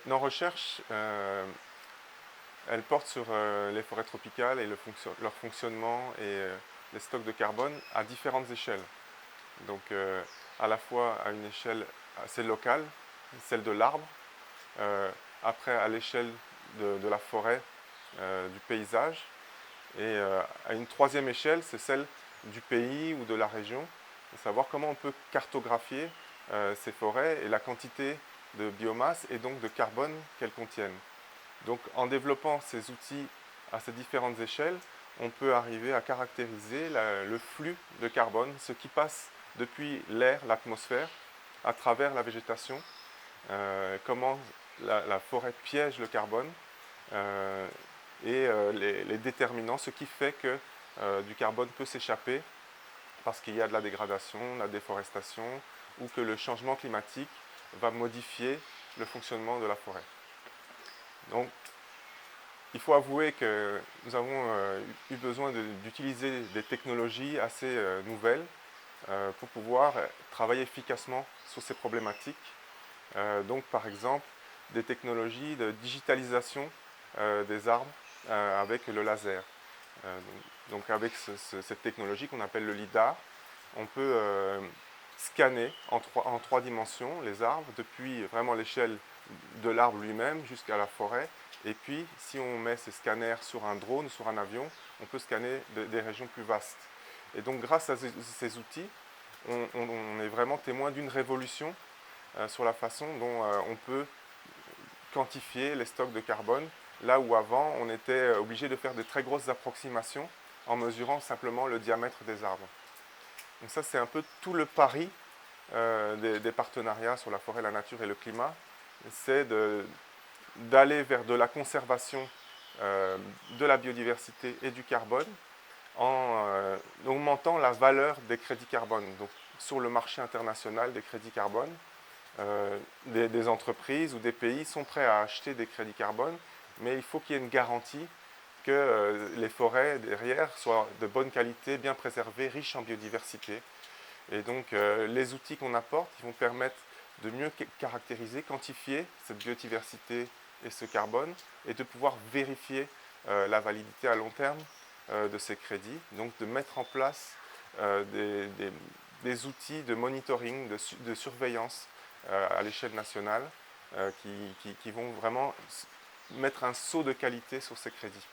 Nos recherches, elles portent sur les forêts tropicales et leur fonctionnement et les stocks de carbone à différentes échelles. Donc à la fois à une échelle assez locale, celle de l'arbre, euh, après à l'échelle de la forêt, du paysage, et à une troisième échelle, c'est celle du pays ou de la région, de savoir comment on peut cartographier ces forêts et la quantité de biomasse et donc de carbone qu'elles contiennent. Donc en développant ces outils à ces différentes échelles, on peut arriver à caractériser le flux de carbone, ce qui passe depuis l'air, l'atmosphère, à travers la végétation, comment la forêt piège le carbone euh, et les déterminants, ce qui fait que du carbone peut s'échapper parce qu'il y a de la dégradation, de la déforestation, ou que le changement climatique va modifier le fonctionnement de la forêt. Donc, il faut avouer que nous avons eu besoin d'utiliser des technologies assez nouvelles pour pouvoir travailler efficacement sur ces problématiques. Donc, par exemple, des technologies de digitalisation des arbres avec le laser. Euh, donc, avec cette technologie qu'on appelle le LIDAR, on peut scanner en trois dimensions les arbres, depuis vraiment l'échelle de l'arbre lui-même jusqu'à la forêt. Et puis, si on met ces scanners sur un drone, sur un avion, on peut scanner des régions plus vastes. Et donc, grâce à ces outils, on est vraiment témoin d'une révolution sur la façon dont on peut quantifier les stocks de carbone, là où avant, on était obligé de faire de très grosses approximations en mesurant simplement le diamètre des arbres. Donc ça, c'est un peu tout le pari des partenariats sur la forêt, la nature et le climat, c'est d'aller vers de la conservation de la biodiversité et du carbone en augmentant la valeur des crédits carbone. Donc sur le marché international des crédits carbone, des entreprises ou des pays sont prêts à acheter des crédits carbone, mais il faut qu'il y ait une garantie que les forêts derrière soient de bonne qualité, bien préservées, riches en biodiversité. Et donc les outils qu'on apporte, ils vont permettre de mieux caractériser, quantifier cette biodiversité et ce carbone, et de pouvoir vérifier la validité à long terme de ces crédits. Donc de mettre en place des outils de monitoring, de surveillance à l'échelle nationale qui vont vraiment mettre un saut de qualité sur ces crédits.